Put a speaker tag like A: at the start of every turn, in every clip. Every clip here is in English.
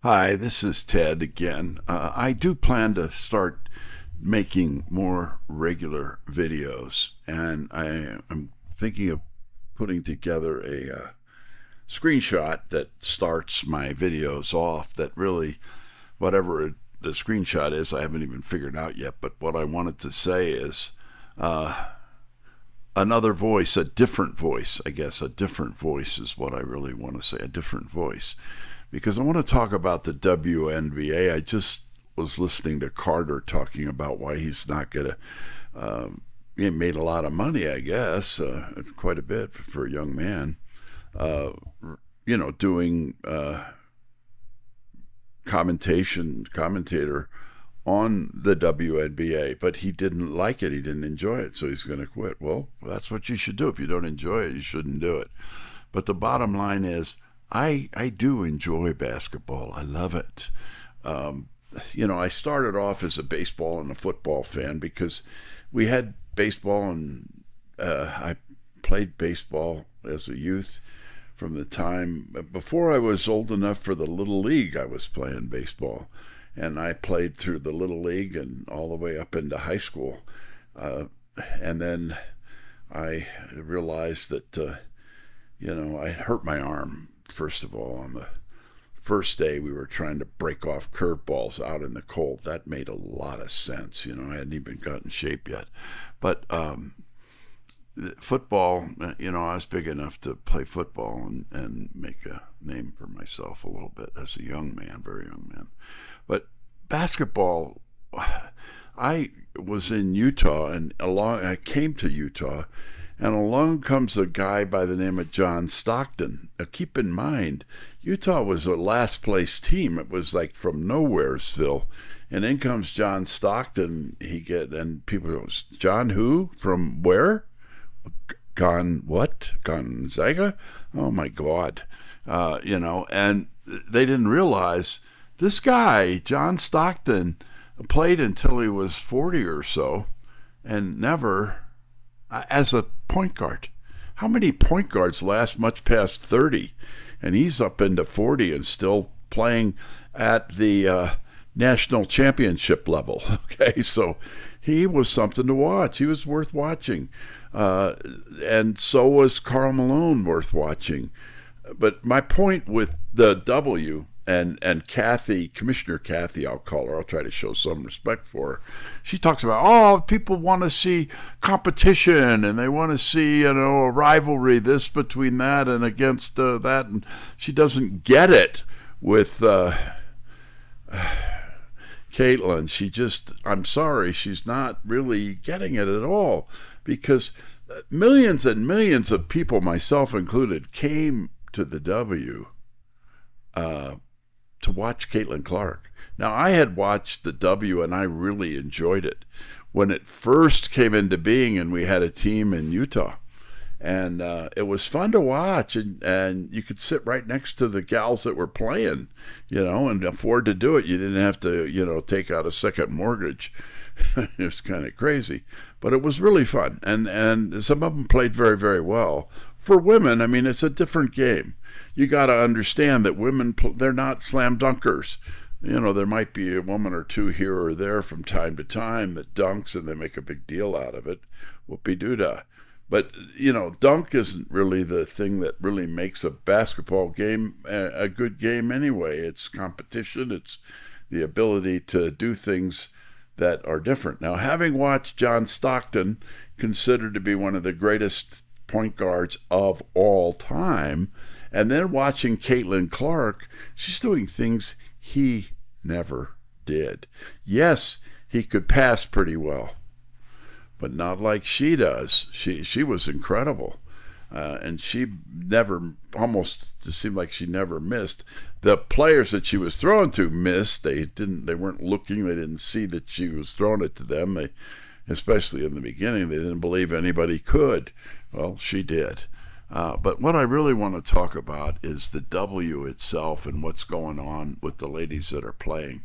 A: Hi, this is Ted again. I do plan to start making more regular videos, and am thinking of putting together a screenshot that starts my videos off. That really, the screenshot is, I haven't even figured out yet, but what I wanted to say is another voice, a different voice, I guess. A different voice is what I really want to say, a different voice. Because I want to talk about the WNBA. I just was listening to Carter talking about why he's not going to. He made a lot of money, I guess, quite a bit for a young man. Doing commentator on the WNBA, but he didn't like it. He didn't enjoy it, so he's going to quit. Well, that's what you should do. If you don't enjoy it, you shouldn't do it. But the bottom line is, I do enjoy basketball. I love it. I started off as a baseball and a football fan because we had baseball, and I played baseball as a youth from the time before I was old enough for the Little League. I was playing baseball, and I played through the Little League and all the way up into high school. And then I realized that, I hurt my arm. First of all, on the first day we were trying to break off curveballs out in the cold. That made a lot of sense. I hadn't even gotten in shape yet. But football, I was big enough to play football and make a name for myself a little bit as a young man, very young man. But basketball, I was in Utah, and I came to Utah, and along comes a guy by the name of John Stockton. Now, keep in mind, Utah was a last place team. It was like from nowheresville. And in comes John Stockton. And people go, John who? From where? Gonzaga? Oh my God. And they didn't realize this guy, John Stockton, played until he was 40 or so and never as a point guard. How many point guards last much past 30? And he's up into 40 and still playing at the national championship level. Okay, so he was something to watch. He was worth watching. And so was Karl Malone worth watching. But my point with the W and Kathy, Commissioner Kathy, I'll call her. I'll try to show some respect for her. She talks about, people want to see competition and they want to see, a rivalry, this between that and against that. And she doesn't get it with Caitlin. I'm sorry, she's not really getting it at all, because millions and millions of people, myself included, came to the W to watch Caitlin Clark. Now, I had watched the W and I really enjoyed it when it first came into being and we had a team in Utah. And it was fun to watch, and you could sit right next to the gals that were playing, and afford to do it. You didn't have to, take out a second mortgage. It was kind of crazy, but it was really fun. And some of them played very, very well. For women, it's a different game. You got to understand that women, they're not slam dunkers. There might be a woman or two here or there from time to time that dunks and they make a big deal out of it. Whoopie-doo-dah. But, dunk isn't really the thing that really makes a basketball game a good game anyway. It's competition. It's the ability to do things that are different. Now, having watched John Stockton, considered to be one of the greatest point guards of all time, and then watching Caitlin Clark, she's doing things he never did. Yes, he could pass pretty well, but not like she does. She was incredible. And she almost seemed like she never missed. The players that she was throwing to missed. They weren't looking. They didn't see that she was throwing it to them. Especially in the beginning, they didn't believe anybody could. Well, she did. But what I really want to talk about is the W itself and what's going on with the ladies that are playing.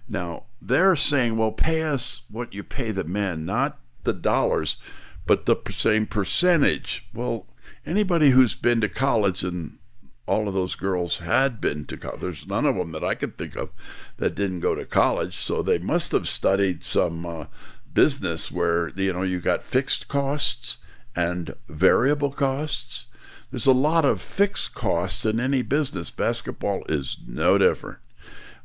A: Now, they're saying, well, pay us what you pay the men, not the dollars, but the same percentage. Well, anybody who's been to college and all of those girls had been to college. There's none of them that I could think of that didn't go to college. So they must have studied some business where, you got fixed costs and variable costs. There's a lot of fixed costs in any business. Basketball is no different.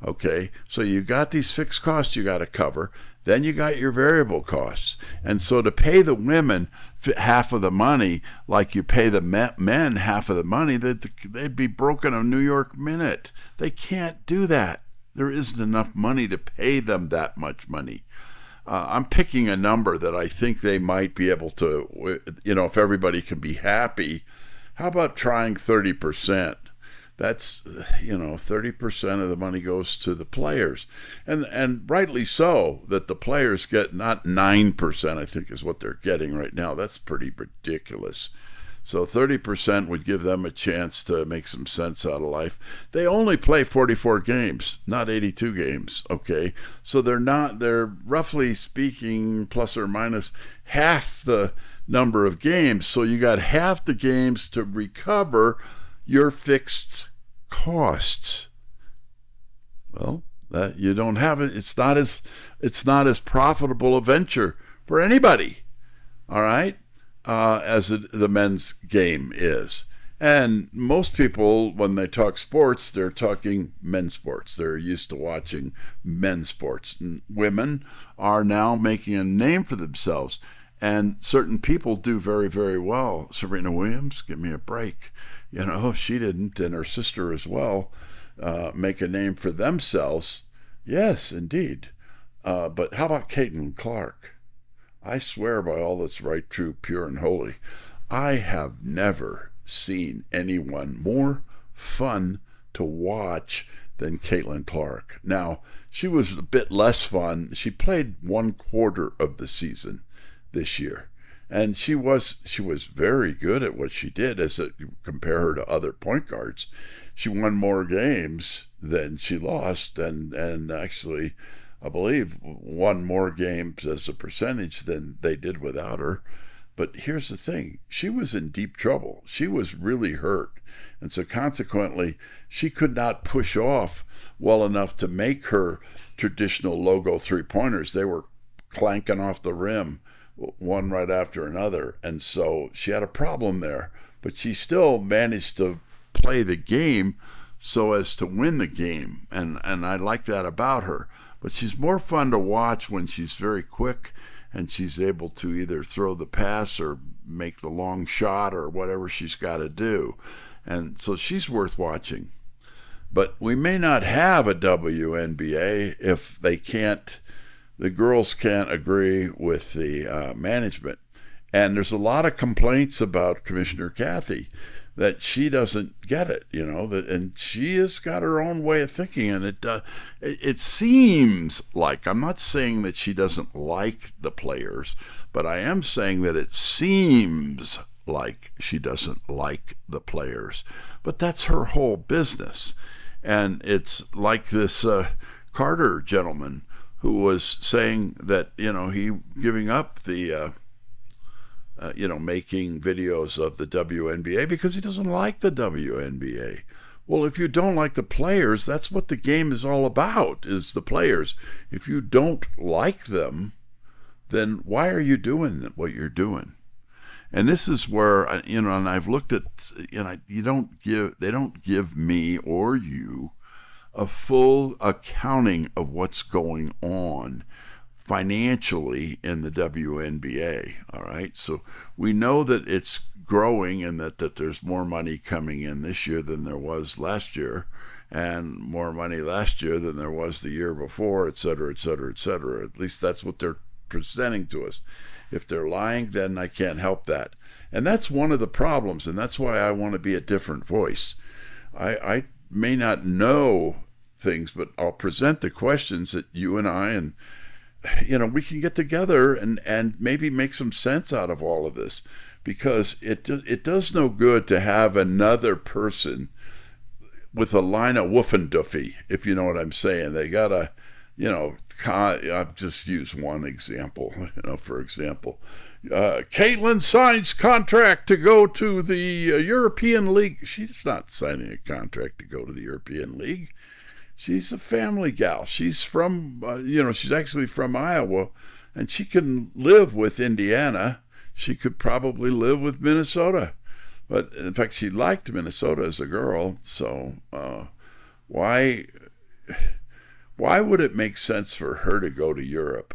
A: Okay, so you got these fixed costs you got to cover. Then you got your variable costs. And so to pay the women half of the money, like you pay the men half of the money, they'd be broken a New York minute. They can't do that. There isn't enough money to pay them that much money. I'm picking a number that I think they might be able to, if everybody can be happy. How about trying 30%? That's, 30% of the money goes to the players. And rightly so, that the players get not 9%, I think is what they're getting right now. That's pretty ridiculous. So 30% would give them a chance to make some sense out of life. They only play 44 games, not 82 games, okay? So they're roughly speaking, plus or minus half the number of games. So you got half the games to recover your fixed costs. Well, that you don't have it. It's not as profitable a venture for anybody, all right, as the men's game is. And most people, when they talk sports, they're talking men's sports. They're used to watching men's sports. And women are now making a name for themselves. And certain people do very, very well. Serena Williams, give me a break. She didn't, and her sister as well, make a name for themselves. Yes, indeed. But how about Caitlin Clark? I swear by all that's right, true, pure, and holy, I have never seen anyone more fun to watch than Caitlin Clark. Now, she was a bit less fun. She played 1/4 of the season this year. And she was very good at what she did compare her to other point guards. She won more games than she lost, and actually, I believe, won more games as a percentage than they did without her. But here's the thing. She was in deep trouble. She was really hurt. And so consequently, she could not push off well enough to make her traditional logo three-pointers. They were clanking off the rim, one right after another. And so she had a problem there, but she still managed to play the game so as to win the game. And I like that about her. But she's more fun to watch when she's very quick and she's able to either throw the pass or make the long shot or whatever she's got to do. And so she's worth watching. But we may not have a WNBA if the girls can't agree with the management. And there's a lot of complaints about Commissioner Kathy that she doesn't get it, and she has got her own way of thinking. And it seems like, I'm not saying that she doesn't like the players, but I am saying that it seems like she doesn't like the players. But that's her whole business. And it's like this Carter gentleman who was saying that, he giving up the, making videos of the WNBA because he doesn't like the WNBA. Well, if you don't like the players, that's what the game is all about, is the players. If you don't like them, then why are you doing what you're doing? And this is where, and I've looked at, they don't give me or you a full accounting of what's going on financially in the WNBA, all right? So we know that it's growing and that there's more money coming in this year than there was last year, and more money last year than there was the year before, et cetera, et cetera, et cetera. At least that's what they're presenting to us. If they're lying, then I can't help that. And that's one of the problems, and that's why I want to be a different voice. I may not know things, but I'll present the questions that you and I and we can get together and maybe make some sense out of all of this, because it does no good to have another person with a line of woofenduffy, if you know what I'm saying. They gotta, I'll just use one example, for example, Caitlin signs contract to go to the European League. She's not signing a contract to go to the European League. She's a family gal. She's from, she's actually from Iowa, and she can live with Indiana. She could probably live with Minnesota. But in fact, she liked Minnesota as a girl. So why would it make sense for her to go to Europe?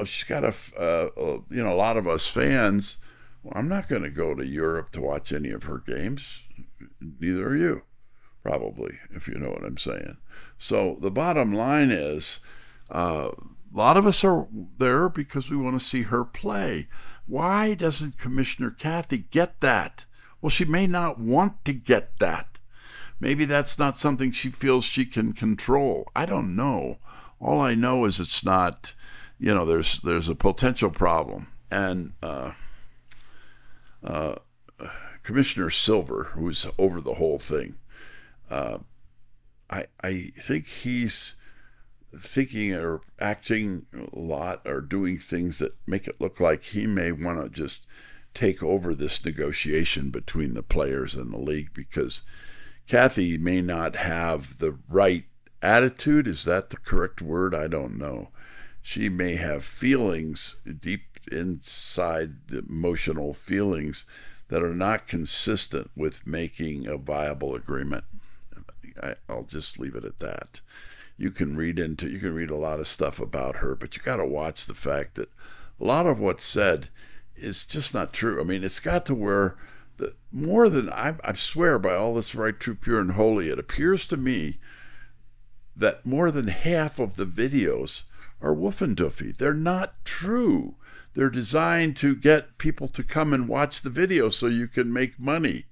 A: She's got a lot of us fans. Well, I'm not going to go to Europe to watch any of her games. Neither are you, probably, if you know what I'm saying. So the bottom line is, a lot of us are there because we want to see her play. Why doesn't Commissioner Kathy get that? Well, she may not want to get that. Maybe that's not something she feels she can control. I don't know. All I know is it's not, there's a potential problem. And Commissioner Silver, who's over the whole thing, I think he's thinking or acting a lot or doing things that make it look like he may want to just take over this negotiation between the players and the league, because Kathy may not have the right attitude. Is that the correct word? I don't know. She may have feelings deep inside, emotional feelings that are not consistent with making a viable agreement. I'll just leave it at that. You can read a lot of stuff about her, but you got to watch the fact that a lot of what's said is just not true. I mean, it's got to where more than I swear by all that's right, true, pure, and holy, it appears to me that more than half of the videos are woofendoofy. They're not true. They're designed to get people to come and watch the video so you can make money.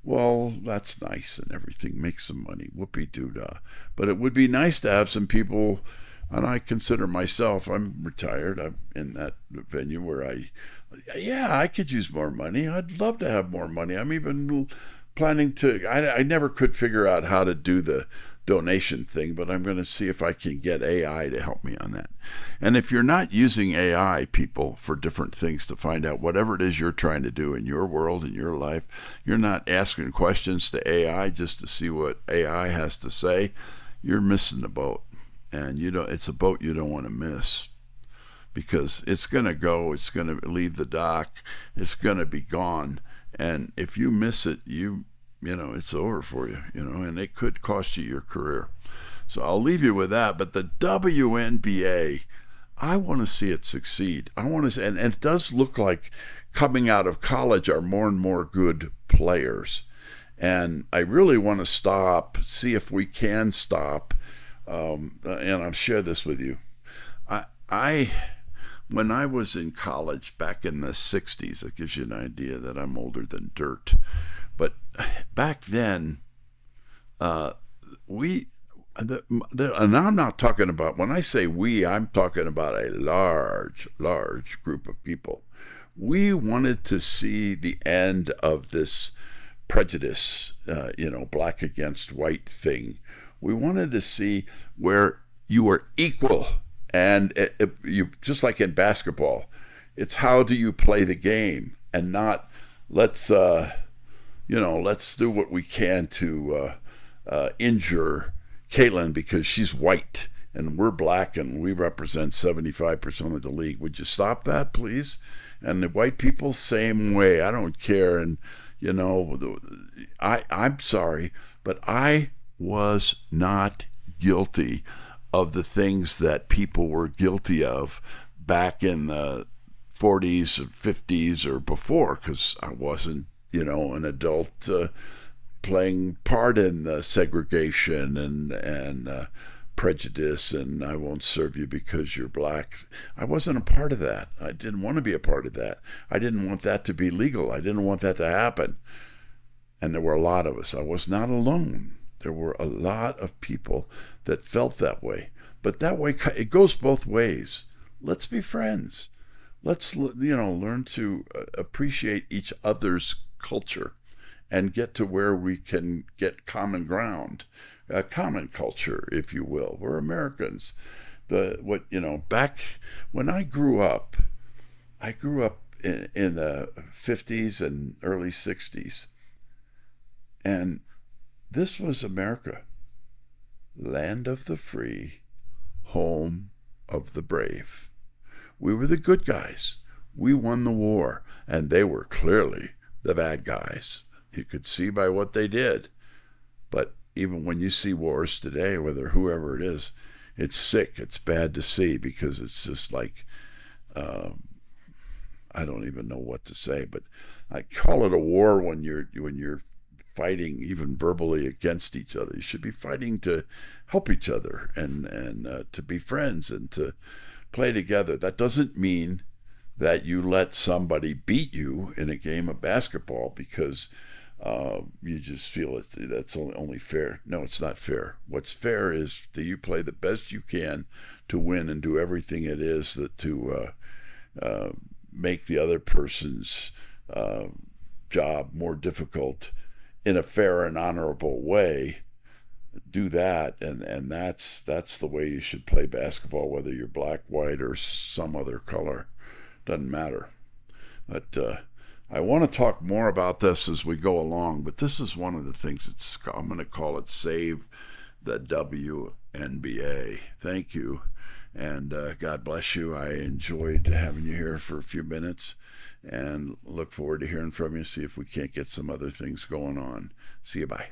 A: Well, that's nice and everything. Make some money. Whoopee-doo-dah. But it would be nice to have some people, and I consider myself, I'm retired. I'm in that venue where I could use more money. I'd love to have more money. I'm even planning to, I never could figure out how to do the donation thing, but I'm going to see if I can get AI to help me on that. And if you're not using AI, people, for different things to find out whatever it is you're trying to do in your world, in your life, you're not asking questions to AI just to see what AI has to say, you're missing the boat. And it's a boat you don't want to miss, because it's going to go, it's going to leave the dock, it's going to be gone. And if you miss it, it's over for you, and it could cost you your career. So I'll leave you with that. But the WNBA, I want to see it succeed. And it does look like coming out of college are more and more good players. And I really want to see if we can stop. And I'll share this with you. When I was in college back in the 60s, it gives you an idea that I'm older than dirt. But back then, and I'm not talking about, when I say we, I'm talking about a large group of people. We wanted to see the end of this prejudice, black against white thing. We wanted to see where you were equal. And you just like in basketball, it's how do you play the game, and not let's do what we can to injure Caitlin because she's white and we're black and we represent 75% of the league. Would you stop that, please? And the white people, same way. I don't care. And I'm sorry, but I was not guilty of the things that people were guilty of back in the 40s or 50s or before, because I wasn't, an adult playing part in segregation and prejudice, and I won't serve you because you're black. I wasn't a part of that. I didn't want to be a part of that. I didn't want that to be legal. I didn't want that to happen. And there were a lot of us. I was not alone. There were a lot of people that felt that way. But that way, it goes both ways. Let's be friends. Let's, learn to appreciate each other's culture and get to where we can get common ground, common culture, if you will. We're Americans. Back when I grew up, I grew up in the 50s and early 60s, and this was America, land of the free, home of the brave. We were the good guys. We won the war, and they were clearly the bad guys. You could see by what they did. But even when you see wars today, whether whoever it is, it's sick. It's bad to see because it's just like, I don't even know what to say. But I call it a war when you're fighting even verbally against each other. You should be fighting to help each other and to be friends and to play together. That doesn't mean that you let somebody beat you in a game of basketball because you just feel that's only fair. No, it's not fair. What's fair is that you play the best you can to win and do everything it is that to make the other person's job more difficult in a fair and honorable way. Do that, and that's the way you should play basketball, whether you're black, white, or some other color. Doesn't matter. But I want to talk more about this as we go along, but this is one of the things I'm going to call it Save the WNBA. Thank you, and God bless you. I enjoyed having you here for a few minutes, and look forward to hearing from you, see if we can't get some other things going on. See you, bye.